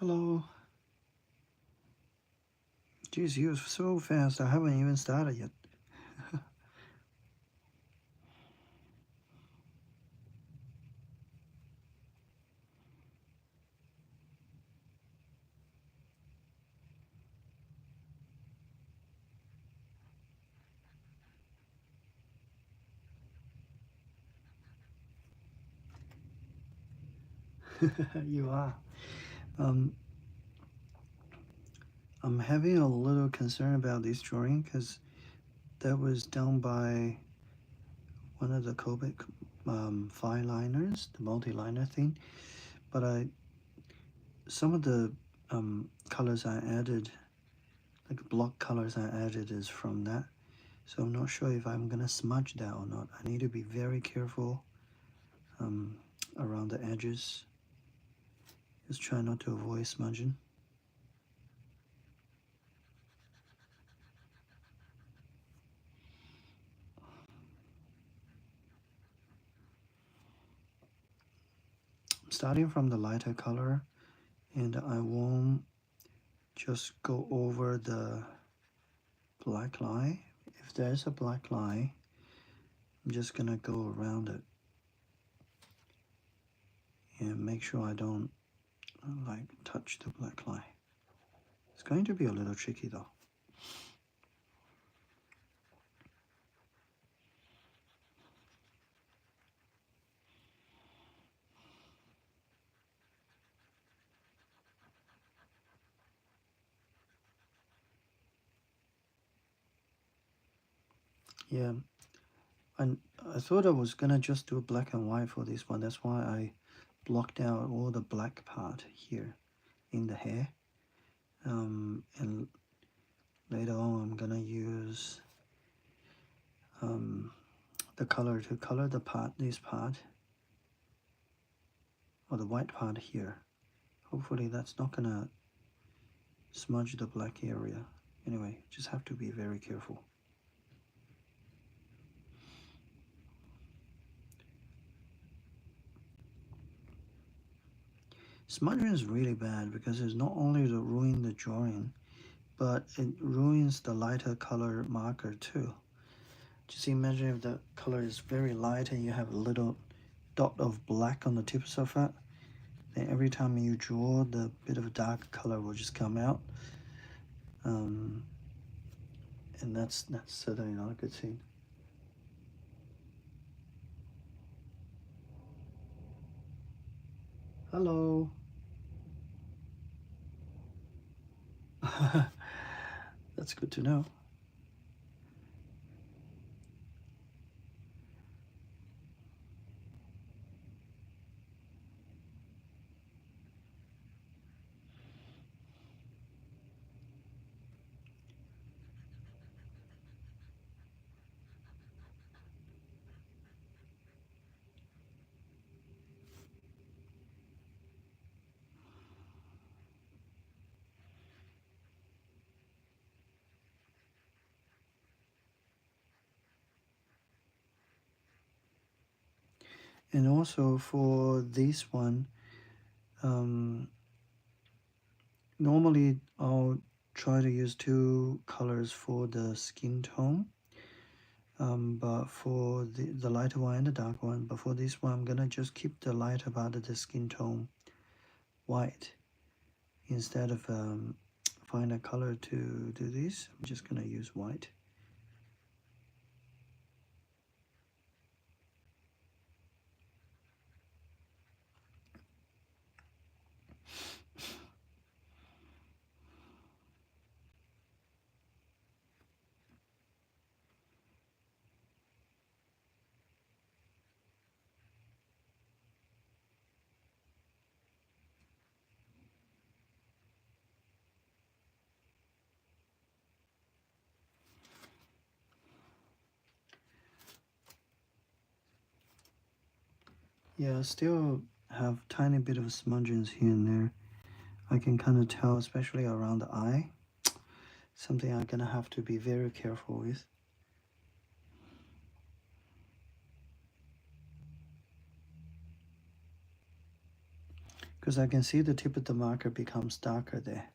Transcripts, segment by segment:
Hello. Geez, you was so fast. I haven't even started yet. You are. Um, I'm having a little concern about this drawing because that was done by one of the Copic fine liners, the multi-liner thing. But some of the colors I added, like block colors I added, is from that. So I'm not sure if I'm gonna smudge that or not. I need to be very careful um, around the edges. Just try not to avoid smudging. Starting from the lighter color, and I won't just go over the black line. If there's a black line, I'm just gonna go around it and make sure I don't like touch the black line. It's going to be a little tricky though. Yeah, and I thought I was gonna just do black and white for this one. That's why I blocked out all the black part here in the hair. And later on, I'm gonna use the color to color the part, this part, or the white part here. Hopefully that's not gonna smudge the black area. Anyway, just have to be very careful. Smudging is really bad because it's not only to ruin the drawing, but it ruins the lighter color marker too. Just imagine if the color is very light and you have a little dot of black on the tips of it, then every time you draw, the bit of dark color will just come out. And that's certainly not a good thing. Hello. That's good to know. And also for this one, normally I'll try to use two colors for the skin tone. But for the lighter one and the dark one, but for this one, I'm gonna just keep the lighter part of the skin tone white instead of find a color to do this. I'm just gonna use white. Yeah, I still have tiny bit of smudges here and there. I can kind of tell, especially around the eye. Something I'm gonna have to be very careful with. because I can see the tip of the marker becomes darker there.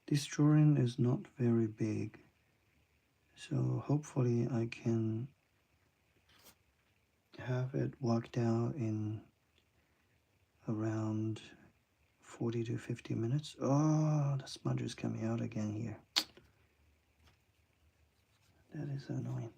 This drawing is not very big, so hopefully I can have it worked out in around 40 to 50 minutes. Oh, the smudge is coming out again here. That is annoying.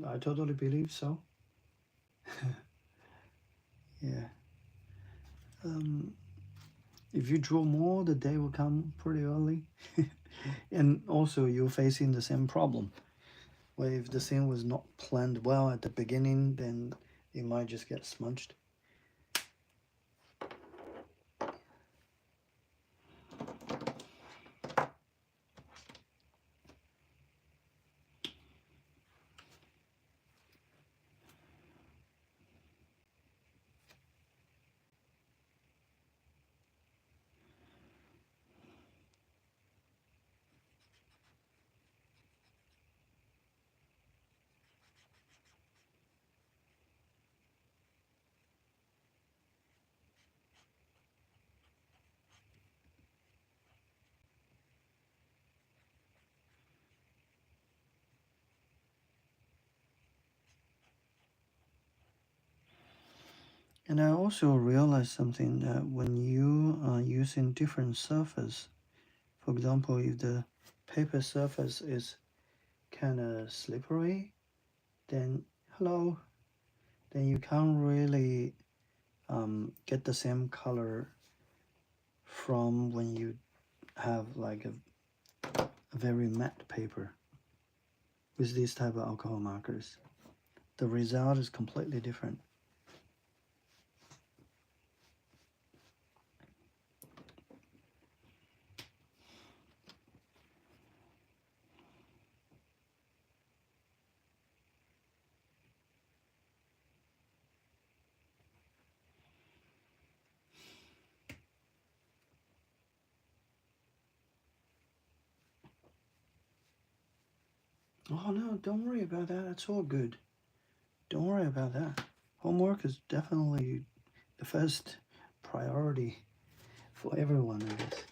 I totally believe so. Yeah. If you draw more, the day will come pretty early. And also, you're facing the same problem. Where if the scene was not planned well at the beginning, then it might just get smudged. And I also realized something that when you are using different surface, for example, if the paper surface is kind of slippery, then then you can't really get the same color from when you have like a very matte paper with these type of alcohol markers. The result is completely different. Oh no, don't worry about that. It's all good. Don't worry about that. Homework is definitely the first priority for everyone, I guess.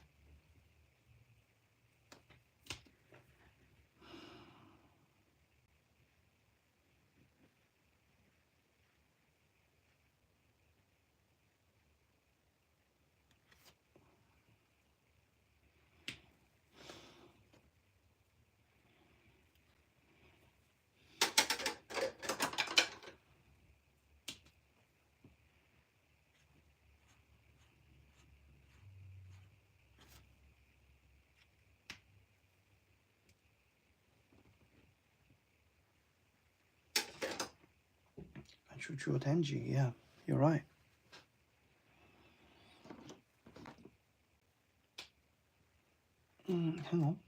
Chuchu Tenji. Yeah, you're right. Hang on.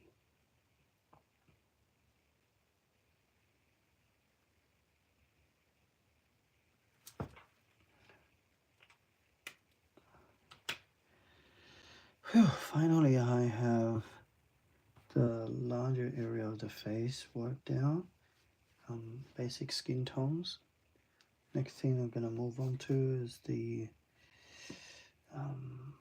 Whew, finally, I have the larger area of the face worked out. Basic skin tones. Next thing I'm gonna move on to is the um,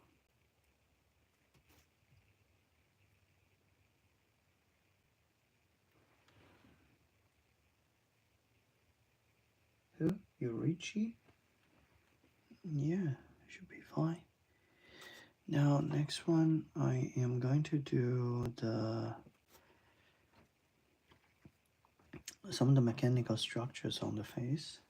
who? Yorichi? Yeah, should be fine. Now, next one, I am going to do some of the mechanical structures on the face.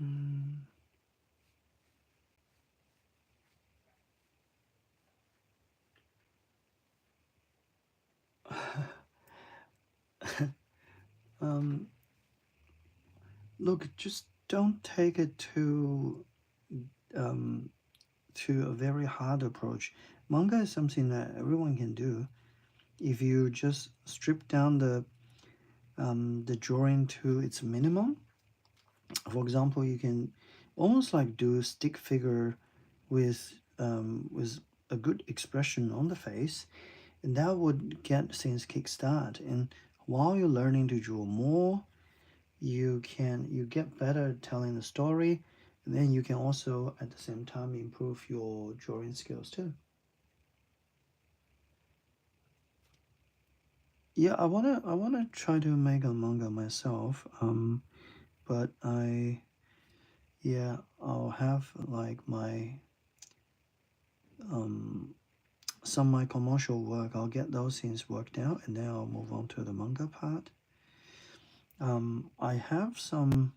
Hmm. um, Look, just don't take it um, to a very hard approach. Manga is something that everyone can do. If you just strip down the drawing to its minimum, for example, you can almost like do stick figure with a good expression on the face, and that would get things kickstart. And while you're learning to draw more, you get better at telling the story, and then you can also at the same time improve your drawing skills too. Yeah, I wanna try to make a manga myself. But I'll have like my um some of my commercial work. I'll get those things worked out, and then I'll move on to the manga part. I have some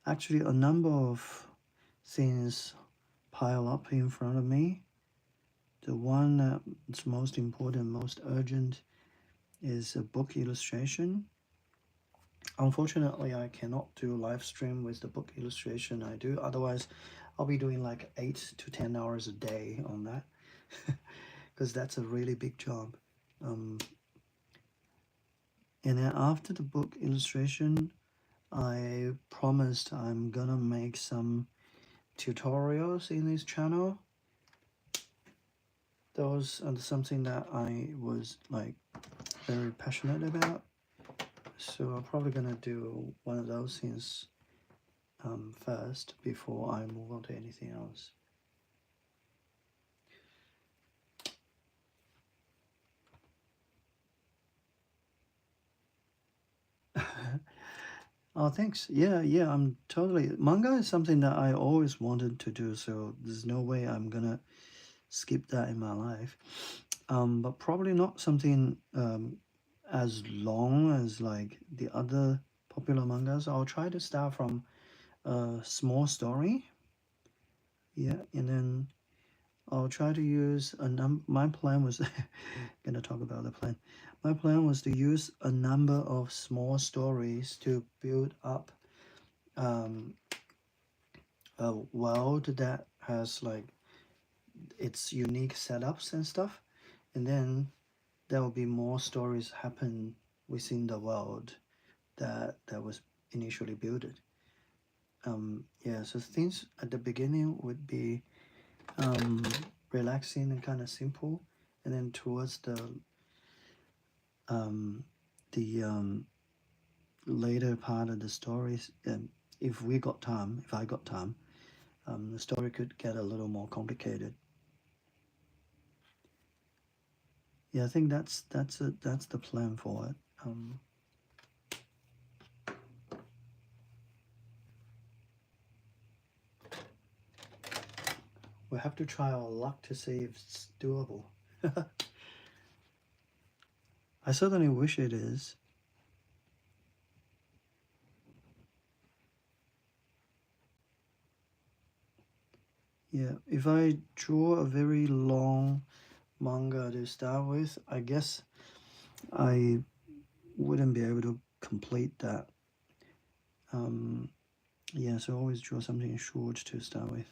actually a number of things pile up in front of me. The one that's most important, most urgent is a book illustration. Unfortunately, I cannot do live stream with the book illustration I do. Otherwise, I'll be doing like 8 to 10 hours a day on that because that's a really big job. Um, and then after the book illustration, I promised I'm gonna make some tutorials in this channel. Those are something that I was like very passionate about. So I'm probably gonna do one of those things first before I move on to anything else. Oh, thanks. Yeah, I'm totally. Manga is something that I always wanted to do, so there's no way I'm gonna skip that in my life. But probably not something as long as like the other popular mangas, I'll try to start from a small story. Yeah, and then I'll try to use a My plan was gonna talk about the plan. My plan was to use a number of small stories to build up um, a world that has like its unique setups and stuff, and then there will be more stories happen within the world that was initially built. Yeah, so things at the beginning would be um, relaxing and kind of simple, and then towards um, the later part of the stories, if I got time, the story could get a little more complicated. Yeah, I think that's the plan for it. We have to try our luck to see if it's doable. I certainly wish it is. Yeah, if I draw a very long manga to start with, I guess I wouldn't be able to complete that. Um, yeah, so always draw something short to start with.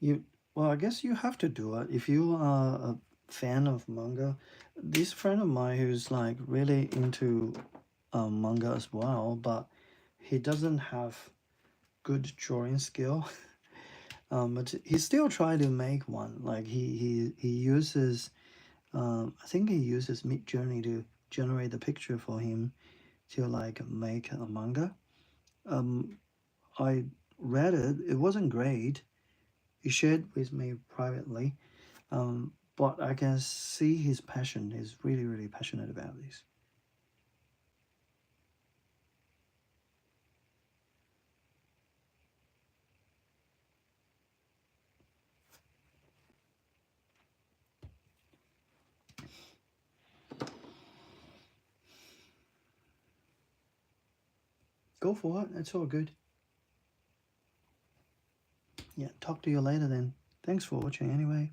You well, I guess you have to do it if you are a fan of manga. This friend of mine who's like really into manga as well, but he doesn't have good drawing skill. But he still try to make one. Like he uses I think he uses Mid Journey to generate the picture for him to like make a manga. Um, I read it. It wasn't great. He shared with me privately. But I can see his passion. He's really, really passionate about this. Go for it. It's all good. Yeah, talk to you later then. Thanks for watching anyway.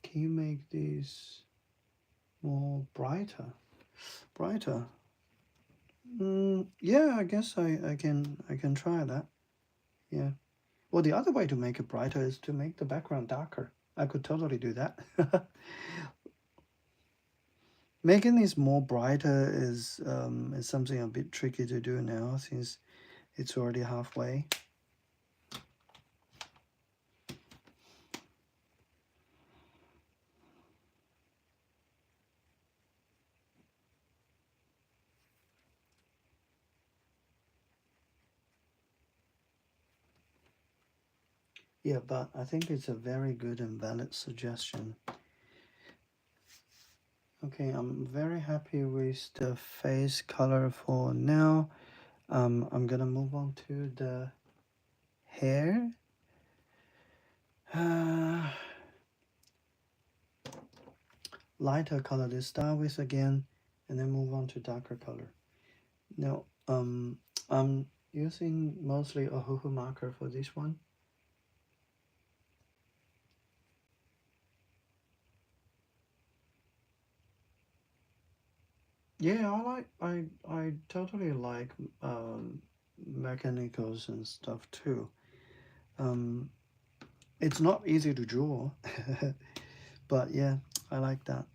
Can you make these more brighter? Brighter. Yeah, I guess I can try that. Yeah. Well, the other way to make it brighter is to make the background darker. I could totally do that. Making this more brighter is something a bit tricky to do now since it's already halfway. Yeah, but I think it's a very good and valid suggestion. Okay, I'm very happy with the face color for now. I'm gonna move on to the hair. Lighter color to start with again, and then move on to darker color. Now, I'm using mostly a hoo marker for this one. Yeah, I totally like mechanicals and stuff too. Um, it's not easy to draw, but yeah, I like that.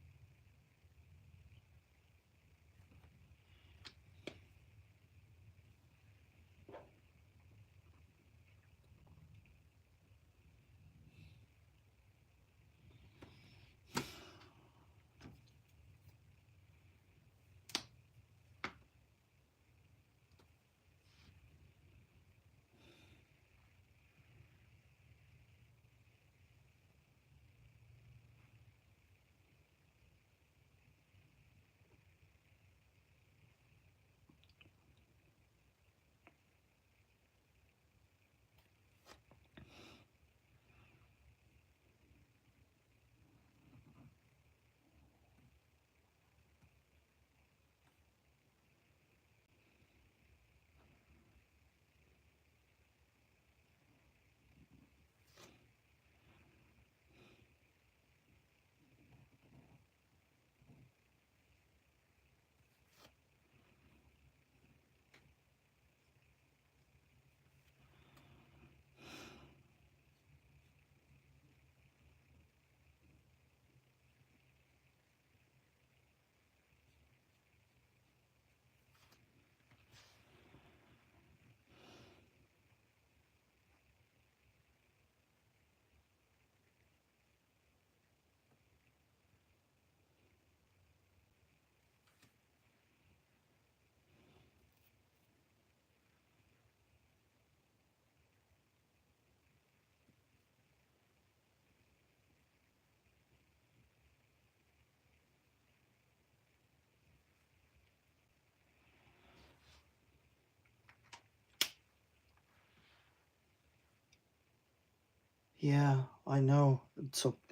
Yeah, I know.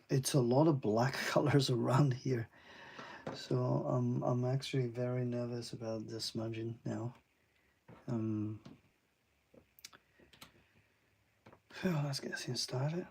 It's a lot of black colors around here. So I'm actually very nervous about the smudging now. Um, let's get things started.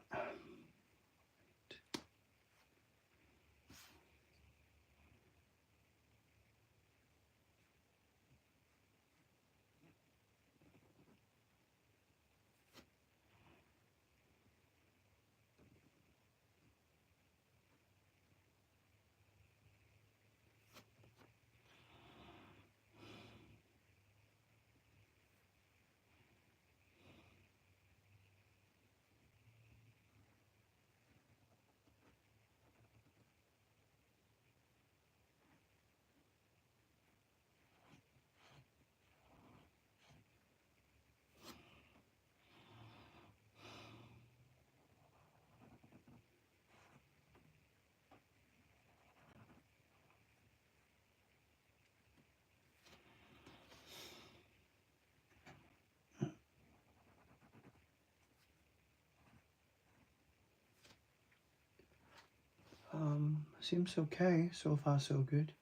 Seems okay. So far, so good.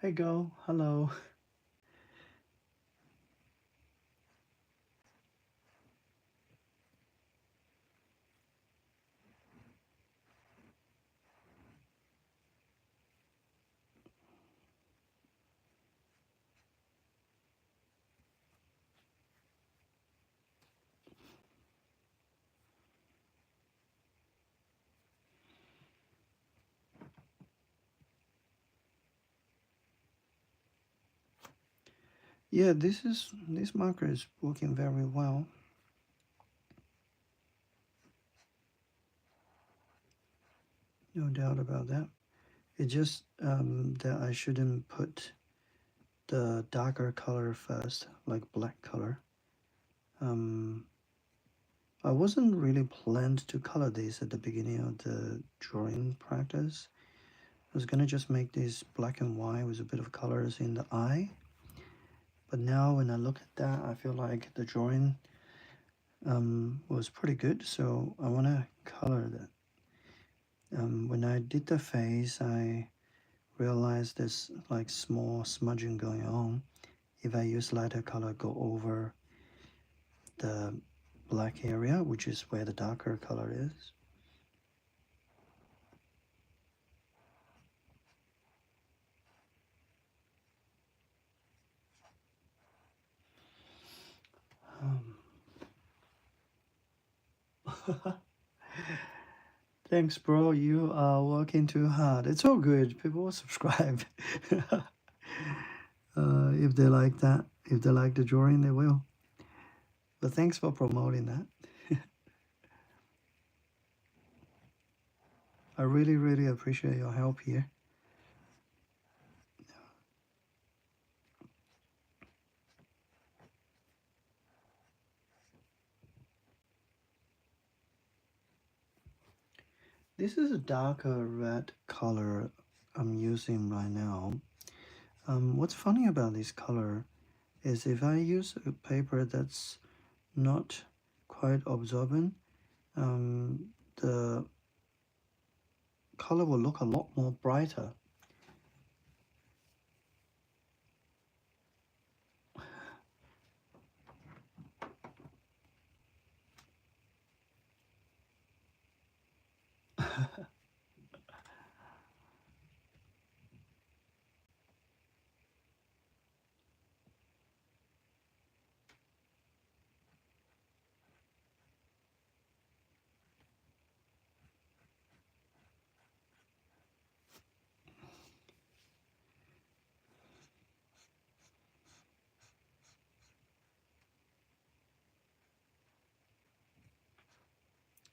Hey, Go. Hello. Yeah, this marker is working very well. No doubt about that. It's just that I shouldn't put the darker color first, like black color. Um, I wasn't really planned to color these at the beginning of the drawing practice. I was gonna just make these black and white with a bit of colors in the eye. But now when I look at that, I feel like the drawing was pretty good. So I wanna color that. When I did the face, I realized there's like small smudging going on. If I use lighter color, go over the black area, which is where the darker color is. Um, Thanks, bro. You are working too hard. It's all good. People will subscribe. If they like that, if they like the drawing, they will. But thanks for promoting that. I really, really appreciate your help here. This is a darker red color I'm using right now. What's funny about this color is if I use a paper that's not quite absorbent, the color will look a lot more brighter.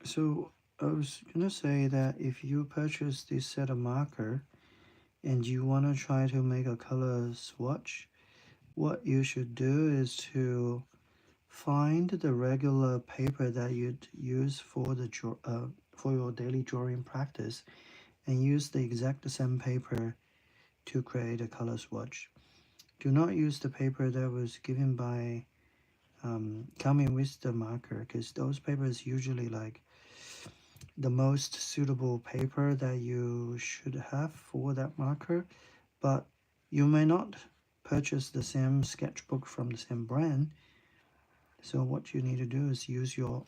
So I was gonna say that if you purchase this set of marker and you wanna try to make a color swatch, what you should do is to find the regular paper that you'd use for for your daily drawing practice and use the exact same paper to create a color swatch. Do not use the paper that was given by coming with the marker, because those papers usually like the most suitable paper that you should have for that marker, but you may not purchase the same sketchbook from the same brand. So what you need to do is use your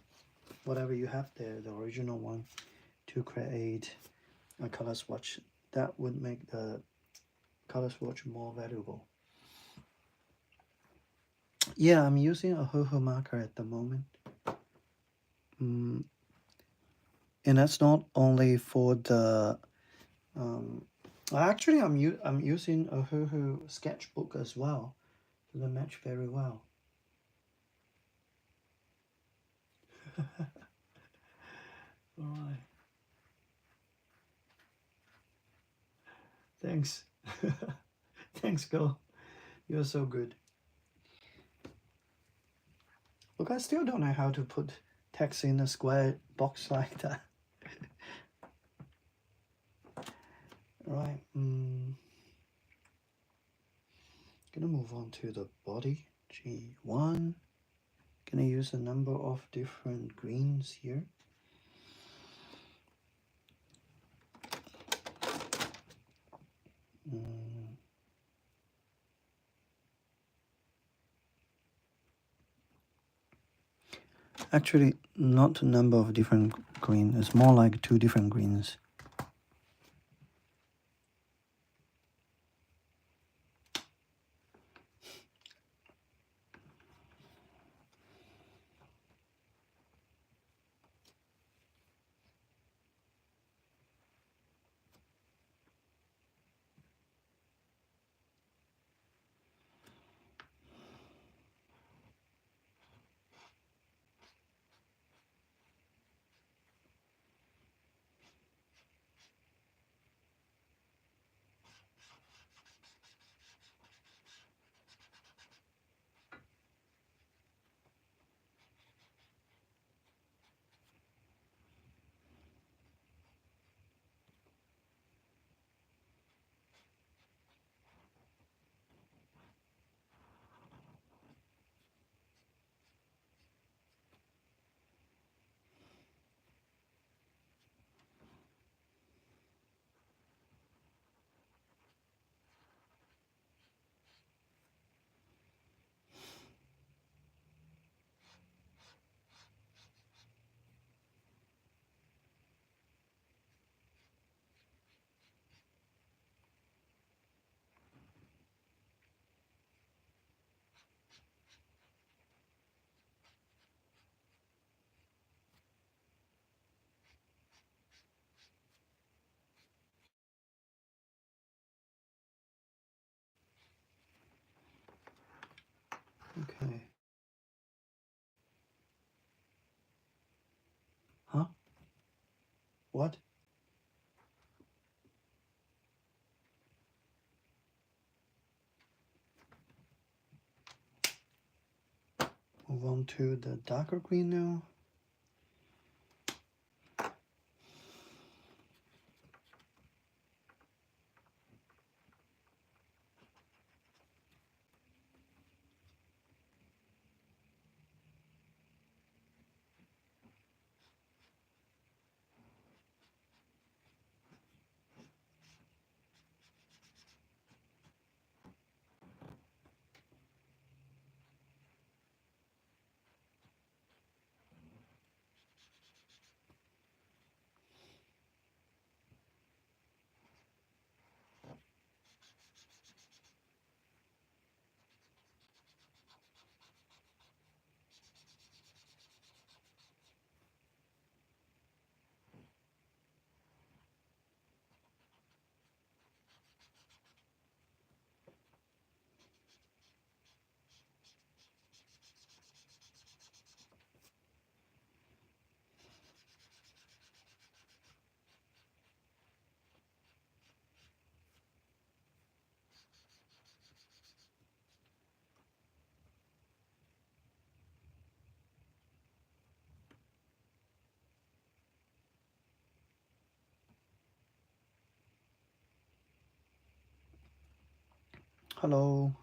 whatever you have there, the original one, to create a color swatch. That would make the color swatch more valuable. Yeah, I'm using a Ho marker at the moment. Mm, and that's not only for the actually I'm using a Ho sketchbook as well. So they match very well. Alright. Thanks. Thanks, girl. You're so good. Look, I still don't know how to put text in a square box like that. Right. Gonna move on to the body. G1. Gonna use a number of different greens here. Actually, not a number of different greens. It's more like two different greens. Okay. Huh? What? Move on to the darker green now. Hello.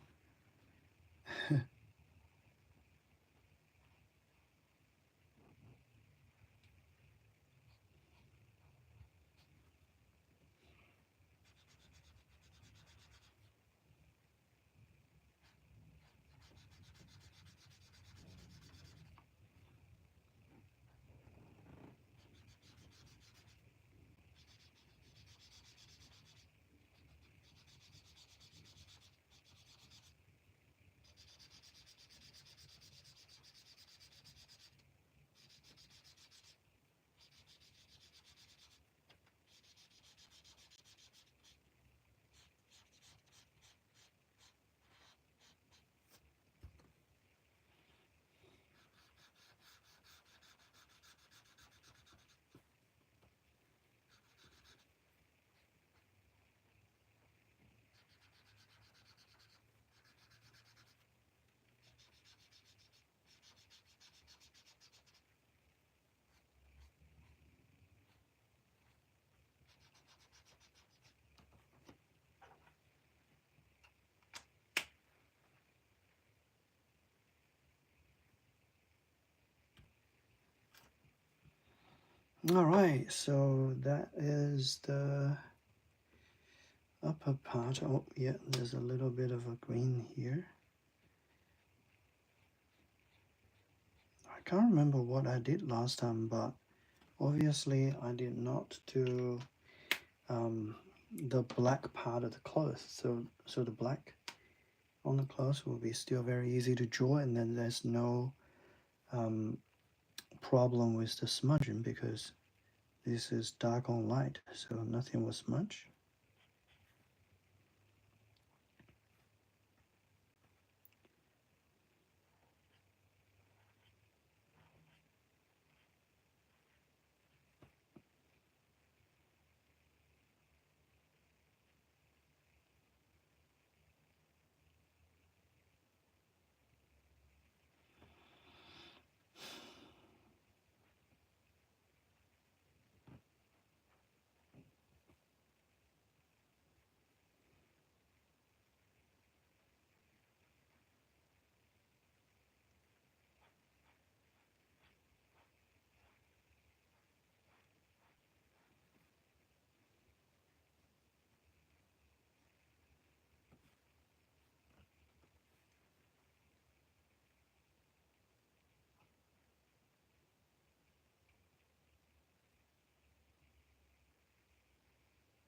All right, so that is the upper part. Oh, yeah, there's a little bit of a green here. I can't remember what I did last time, but obviously I did not do um, the black part of the cloth. So the black on the cloth will be still very easy to draw, and then there's no um, problem with the smudging because this is dark on light, so nothing will smudge.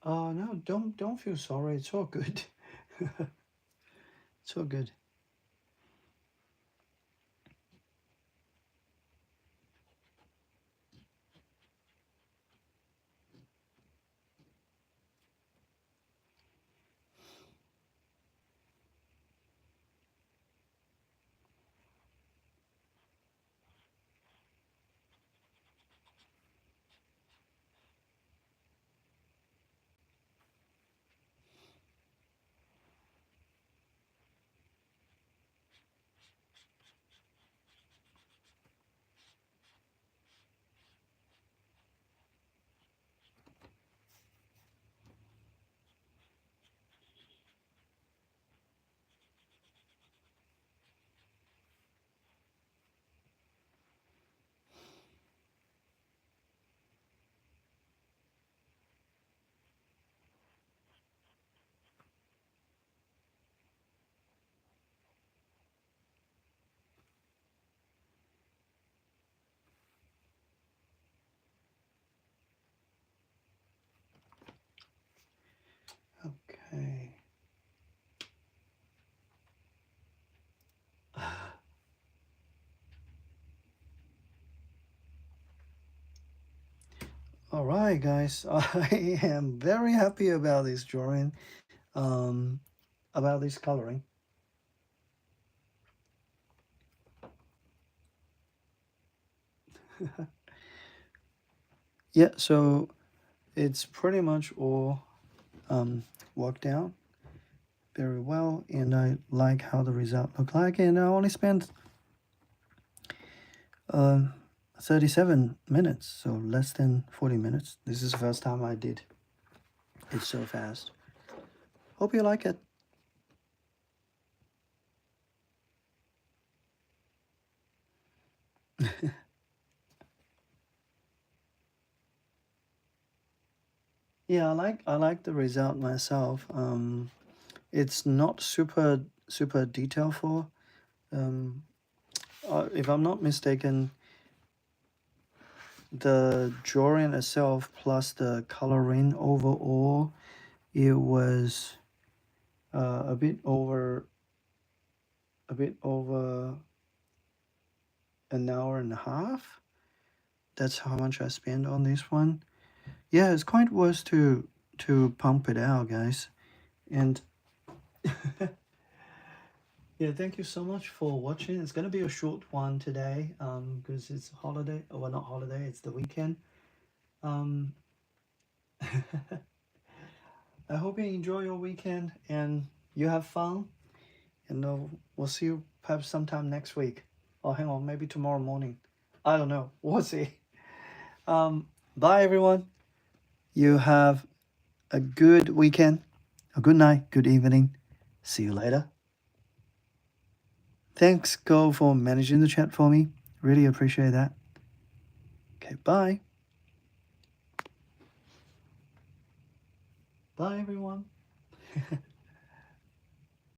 Oh no, don't feel sorry. It's all good. It's all good. Okay. All right, guys. I am very happy about this drawing. Um, about this coloring. Yeah, so it's pretty much all worked out very well, and I like how the result look like. And I only spent um 37 minutes, so less than 40 minutes. This is the first time I did it so fast. Hope you like it. Yeah, I like the result myself. It's not super detailful. Um, if I'm not mistaken, the drawing itself plus the coloring overall, it was a bit over an hour and a half. That's how much I spent on this one. Yeah, it's quite worth to pump it out, guys. And yeah, thank you so much for watching. It's gonna be a short one today, because it's holiday. Well, not holiday. It's the weekend. Um, I hope you enjoy your weekend and you have fun. And we'll see you perhaps sometime next week. Oh, hang on, maybe tomorrow morning. I don't know. We'll see. Bye, everyone. You have a good weekend, a good night, good evening. See you later. Thanks, Go, for managing the chat for me. Really appreciate that. Okay, bye. Bye, everyone.